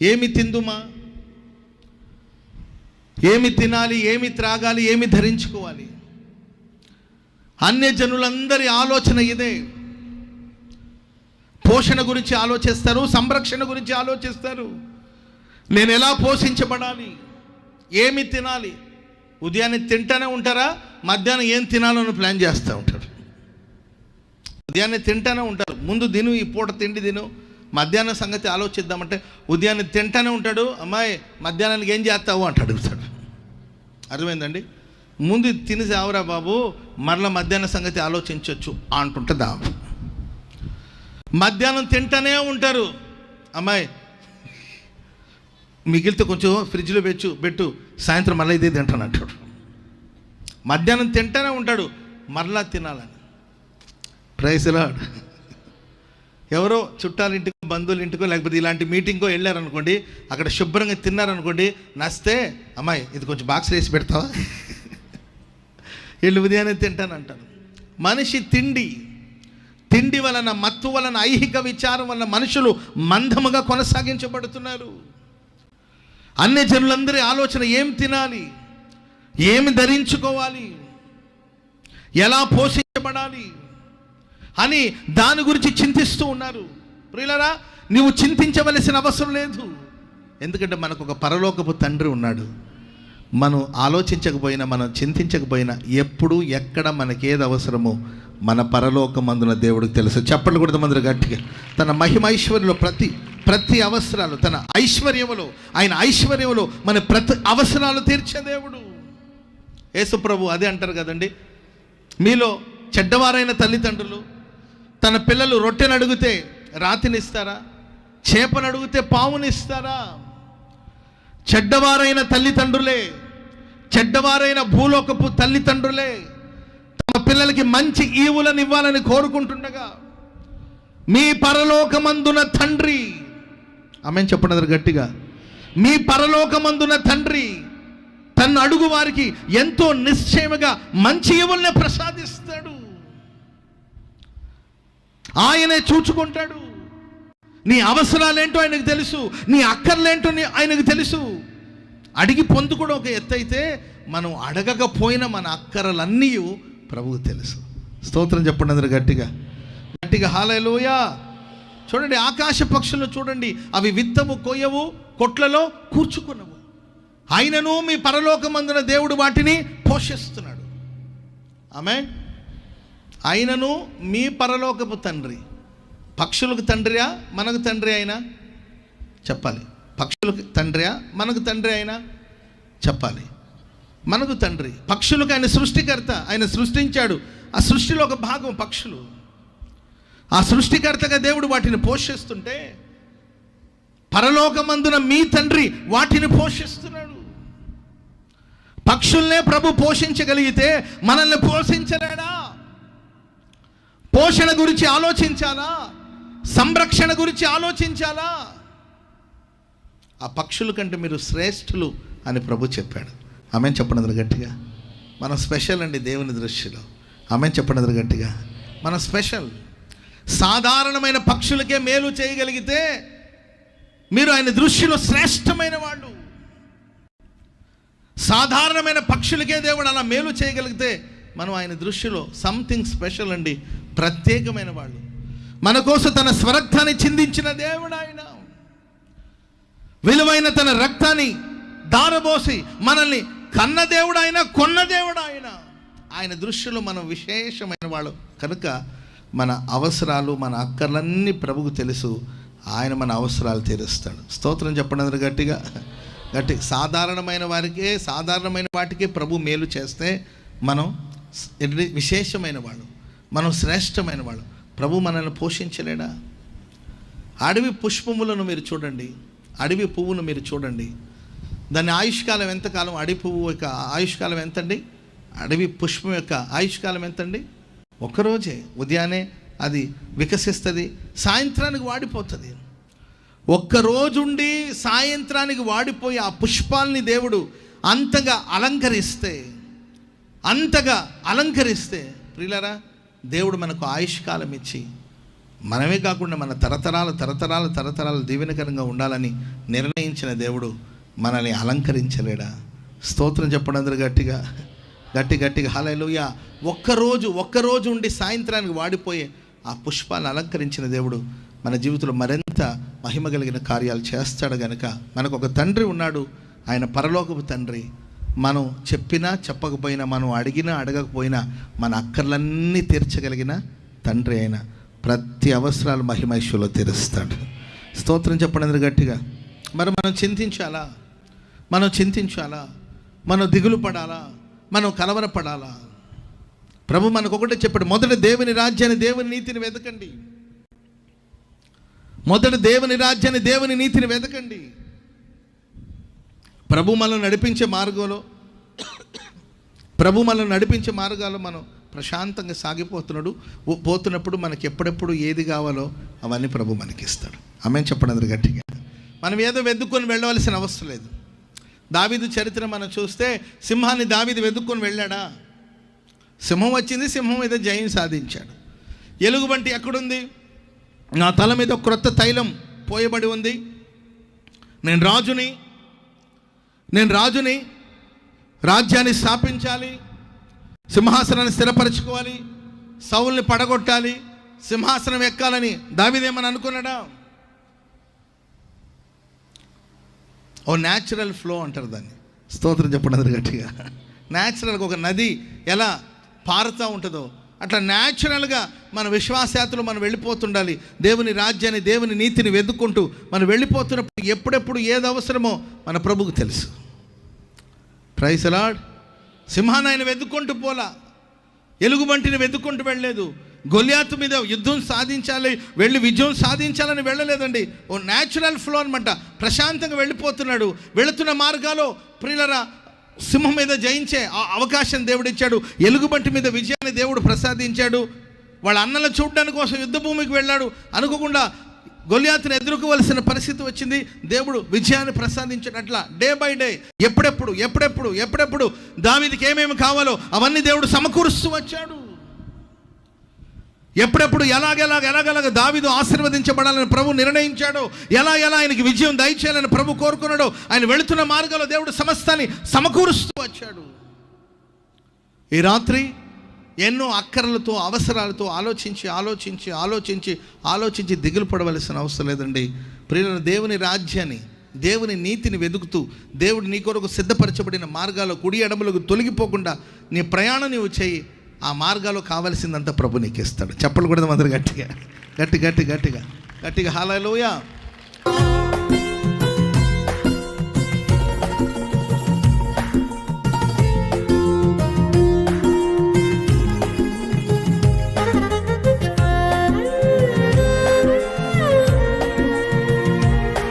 ఏమి తిందుమా, ఏమి తినాలి, ఏమి త్రాగాలి, ఏమి ధరించుకోవాలి. అన్యజనులందరి ఆలోచన ఇదే. పోషణ గురించి ఆలోచిస్తారు, సంరక్షణ గురించి ఆలోచిస్తారు. నేను ఎలా పోషించబడాలి, ఏమి తినాలి. ఉదయాన్నే తింటానే ఉంటారా, మధ్యాహ్నం ఏం తినాలని ప్లాన్ చేస్తూ ఉంటారు. ఉదయాన్నే తింటానే ఉంటారు, ముందు తిను, ఈ పూట తిండి తిను, మధ్యాహ్నం సంగతి ఆలోచిద్దామంటే ఉదయాన్నే తింటానే ఉంటాడు. అమ్మాయి మధ్యాహ్నానికి ఏం చేస్తావు అంటే అడుగుతాడు. అర్థమైందండి? ముందు తిని సావురా బాబు, మరలా మధ్యాహ్నం సంగతి ఆలోచించవచ్చు అంటుంటుందా. మధ్యాహ్నం తింటానే ఉంటారు. అమ్మాయి మిగిలితే కొంచెం ఫ్రిడ్జ్లో పెట్టు, సాయంత్రం మళ్ళీ ఇదే తింటాను అంటాడు. మధ్యాహ్నం తింటానే ఉంటాడు, మరలా తినాలని. Praise Lord. ఎవరో చుట్టాలింటికో, బంధువుల ఇంటికో, లేకపోతే ఇలాంటి మీటింగ్కో వెళ్ళారనుకోండి, అక్కడ శుభ్రంగా తిన్నారనుకోండి, నస్తే అమ్మాయి ఇది కొంచెం బాక్స్ వేసి పెడతావా, వీళ్ళు ఉదయాన్నే తింటానంటారు. మనిషి తిండి వలన, మత్తు వలన, ఐహిక విచారం వలన మనుషులు మందముగా కొనసాగించబడుతున్నారు. అన్ని జనులందరి ఆలోచన ఏం తినాలి, ఏమి ధరించుకోవాలి, ఎలా పోషించబడాలి అని దాని గురించి చింతిస్తూ ఉన్నారు. ప్రియులారా, నీవు చింతించవలసిన అవసరం లేదు. ఎందుకంటే మనకు ఒక పరలోకపు తండ్రి ఉన్నాడు. మనం ఆలోచించకపోయినా, మనం చింతించకపోయినా, ఎప్పుడు ఎక్కడ మనకేది అవసరమో మన పరలోకమందున దేవుడికి తెలుసు. చెప్పండి కూడా మంది గట్టిగా. తన మహిమ ఐశ్వర్యంలో ప్రతి అవసరాలు, తన ఐశ్వర్యములో, ఆయన ఐశ్వర్యంలో మన ప్రతి అవసరాలు తీర్చే దేవుడు యేసు ప్రభు. అదే అంటారు కదండి, మీలో చెడ్డవారైన తల్లిదండ్రులు తన పిల్లలు రొట్టెను అడిగితే రాతినిస్తారా, చేపను అడిగితే పావునిస్తారా? చెడ్డవారైన తల్లిదండ్రులే, చెడ్డవారైన భూలోకపు తల్లిదండ్రులే తమ పిల్లలకి మంచి ఈవులను ఇవ్వాలని కోరుకుంటుండగా, మీ పరలోకమందున తండ్రి, ఆమేన్ చెప్పండి గట్టిగా, మీ పరలోకమందున తండ్రి తన్ను అడుగు వారికి ఎంతో నిశ్చయముగా మంచి ఈవుల్ని ప్రసాదిస్తాడు. ఆయనే చూచుకుంటాడు. నీ అవసరాలేంటో ఆయనకు తెలుసు, నీ అక్కర్లేంటో ఆయనకు తెలుసు. అడిగి పొందుకోవడం ఒక ఎత్తు అయితే, మనం అడగకపోయినా మన అక్కరలన్నీ ప్రభువుకు తెలుసు. స్తోత్రం చెప్పండి అందరూ గట్టిగా హల్లెలూయా. చూడండి, ఆకాశ పక్షులను చూడండి, అవి విత్తవు, కొయ్యవు, కొట్లలో కూర్చుకున్నవు, ఆయనను మీ పరలోకమందున దేవుడు వాటిని పోషిస్తున్నాడు. ఆమేన్. ఆయనను మీ పరలోకపు తండ్రి. పక్షులకు తండ్రియా, మనకు తండ్రి అయినా చెప్పాలి. పక్షులకు తండ్రియా, మనకు తండ్రి అయినా చెప్పాలి. మనకు తండ్రి. పక్షులకు ఆయన సృష్టికర్త, ఆయన సృష్టించాడు. ఆ సృష్టిలో ఒక భాగం పక్షులు. ఆ సృష్టికర్తగా దేవుడు వాటిని పోషిస్తుంటే, పరలోకమందున మీ తండ్రి వాటిని పోషిస్తున్నాడు. పక్షుల్నే ప్రభు పోషించగలిగితే మనల్ని పోషించలేడా? పోషణ గురించి ఆలోచించాలా, సంరక్షణ గురించి ఆలోచించాలా? ఆ పక్షుల కంటే మీరు శ్రేష్ఠులు అని ప్రభు చెప్పాడు. ఆమేన్ చెప్పండి అందరూ గట్టిగా. మనం స్పెషల్ అండి దేవుని దృష్టిలో. ఆమేన్ చెప్పండి అందరూ గట్టిగా. మనం స్పెషల్. సాధారణమైన పక్షులకే మేలు చేయగలిగితే మీరు ఆయన దృష్టిలో శ్రేష్టమైన వాళ్ళు. సాధారణమైన పక్షులకే దేవుడు అలా మేలు చేయగలిగితే మనం ఆయన దృష్టిలో సంథింగ్ స్పెషల్ అండి, ప్రత్యేకమైన వాళ్ళు. మన కోసం తన స్వరక్తాన్ని చిందించిన దేవుడు ఆయన. విలువైన తన రక్తాన్ని దారబోసి మనల్ని కన్న దేవుడు ఆయన, కొన్న దేవుడు ఆయన. ఆయన దృష్టిలో మనం విశేషమైన వాళ్ళు కనుక మన అవసరాలు, మన అక్కర్లన్నీ ప్రభువుకు తెలుసు. ఆయన మన అవసరాలు తీరుస్తాడు. స్తోత్రం చెప్పండి అందరూ గట్టిగా. సాధారణమైన వాటికే ప్రభు మేలు చేస్తే మనం విశేషమైన వాళ్ళు, మనం శ్రేష్టమైన వాళ్ళు. ప్రభు మనల్ని పోషించలేడా? అడవి పుష్పములను మీరు చూడండి, అడవి పువ్వును మీరు చూడండి, దాని ఆయుష్కాలం ఎంతకాలం? అడవి పువ్వు యొక్క ఆయుష్కాలం ఎంతండి? అడవి పుష్పం యొక్క ఆయుష్కాలం ఎంతండి? ఒక్కరోజే. ఉదయాన్నే అది వికసిస్తుంది, సాయంత్రానికి వాడిపోతుంది. ఒక్కరోజుండి సాయంత్రానికి వాడిపోయి ఆ పుష్పాల్ని దేవుడు అంతగా అలంకరిస్తే ప్రియులారా, దేవుడు మనకు ఆయుష్కాలం ఇచ్చి మనమే కాకుండా మన తరతరాలు దీవెనకరంగా ఉండాలని నిర్ణయించిన దేవుడు మనల్ని అలంకరించలేడా? స్తోత్రం చెప్పండి అందరూ గట్టిగా హల్లెలూయా. ఒక్కరోజు ఉండి సాయంత్రానికి వాడిపోయే ఆ పుష్పాలను అలంకరించిన దేవుడు మన జీవితంలో మరింత మహిమ కలిగిన కార్యాలు చేస్తాడు. గనుక మనకు ఒక తండ్రి ఉన్నాడు, ఆయన పరలోకపు తండ్రి. మనం చెప్పినా చెప్పకపోయినా, మనం అడిగినా అడగకపోయినా మన అక్కర్లన్నీ తీర్చగలిగిన తండ్రి అయిన ప్రతి అవసరాలు మహిమైశ్వలో తీరుస్తాడు. స్తోత్రం చెప్పండి అందరూ గట్టిగా. మరి మనం చింతించాలా, మనం దిగులు పడాలా, మనం కలవరపడాలా? ప్రభు మనకు ఒకటే చెప్పాడు, మొదట దేవుని రాజ్యాన్ని దేవుని నీతిని వెతకండి. మొదట దేవుని రాజ్యాన్ని దేవుని నీతిని వెతకండి. ప్రభు మనల్ని నడిపించే మార్గాలు మనం ప్రశాంతంగా పోతున్నప్పుడు మనకి ఎప్పుడెప్పుడు ఏది కావాలో అవన్నీ ప్రభు మనకి ఇస్తాడు. ఆమేన్ చెప్పండి అందరూ గట్టిగా. మనం ఏదో వెతుక్కొని వెళ్ళవలసిన అవసరం లేదు. దావీదు చరిత్ర మనం చూస్తే సింహాన్ని దావీదు వెతుక్కొని వెళ్ళాడా? సింహం వచ్చింది, సింహం మీద జయం సాధించాడు. ఎలుగుబంటి ఎక్కడుంది? నా తల మీద క్రొత్త తైలం పోయబడి ఉంది. నేను రాజుని, రాజ్యాన్ని స్థాపించాలి, సింహాసనాన్ని స్థిరపరచుకోవాలి, సౌల్ని పడగొట్టాలి, సింహాసనం ఎక్కాలని దావీదేమని అనుకున్నాడా? ఓ న్యాచురల్ ఫ్లో అంటారు దాన్ని. స్తోత్రం చెప్పండి అందరూ గట్టిగా. న్యాచురల్గా ఒక నది ఎలా పారుతూ ఉంటుందో అట్లా న్యాచురల్గా మన విశ్వాసయాత్రలో మనం వెళ్ళిపోతుండాలి. దేవుని రాజ్యాన్ని, దేవుని నీతిని వెతుక్కుంటూ మనం వెళ్ళిపోతున్నప్పుడు ఎప్పుడెప్పుడు ఏది అవసరమో మన ప్రభువుకు తెలుసు. Praise the Lord. సింహాన్ని ఆయన వెతుక్కుంటూ పోలా, ఎలుగుబంటిని వెతుక్కుంటూ వెళ్ళలేదు, గొల్యాతు మీద యుద్ధం సాధించాలి, వెళ్ళి విజయం సాధించాలని వెళ్ళలేదండి. ఓ న్యాచురల్ ఫ్లో అనమాట. ప్రశాంతంగా వెళ్ళిపోతున్నాడు. వెళుతున్న మార్గాలో ప్రియులరా సింహం మీద జయించే అవకాశం దేవుడు ఇచ్చాడు. ఎలుగుబంటి మీద విజయాన్ని దేవుడు ప్రసాదించాడు. వాళ్ళ అన్నలను చూడడానికి కోసం యుద్ధ భూమికి వెళ్ళాడు. అనుకోకుండా గొల్యాతుని ఎదుర్కోవలసిన పరిస్థితి వచ్చింది. దేవుడు విజయాన్ని ప్రసాదించాడు. అట్లా డే బై డే ఎప్పుడెప్పుడు దావీదుకి ఏమేమి కావాలో అవన్నీ దేవుడు సమకూరుస్తూ వచ్చాడు. ఎప్పుడెప్పుడు ఎలాగ దావీదు ఆశీర్వదించబడాలని ప్రభు నిర్ణయించాడో, ఎలా ఆయనకి విజయం దయచేయాలని ప్రభు కోరుకున్నాడో, ఆయన వెళుతున్న మార్గంలో దేవుడు సమస్తాన్ని సమకూరుస్తూ వచ్చాడు. ఈ రాత్రి ఎన్నో అక్కరలతో, అవసరాలతో ఆలోచించి దిగులు పడవలసిన అవసరం లేదండి. ప్రియులైన దేవుని రాజ్యాన్ని, దేవుని నీతిని వెతుకుతూ దేవుడు నీ కొరకు సిద్ధపరచబడిన మార్గాల్లో కుడి ఎడమలకు తొలగిపోకుండా నీ ప్రయాణం నీవు చేయి. ఆ మార్గాల్లో కావలసిందంతా ప్రభు నీకు ఇస్తాడు. చెప్పలు కూడా అందరూ గట్టిగా హల్లెలూయా.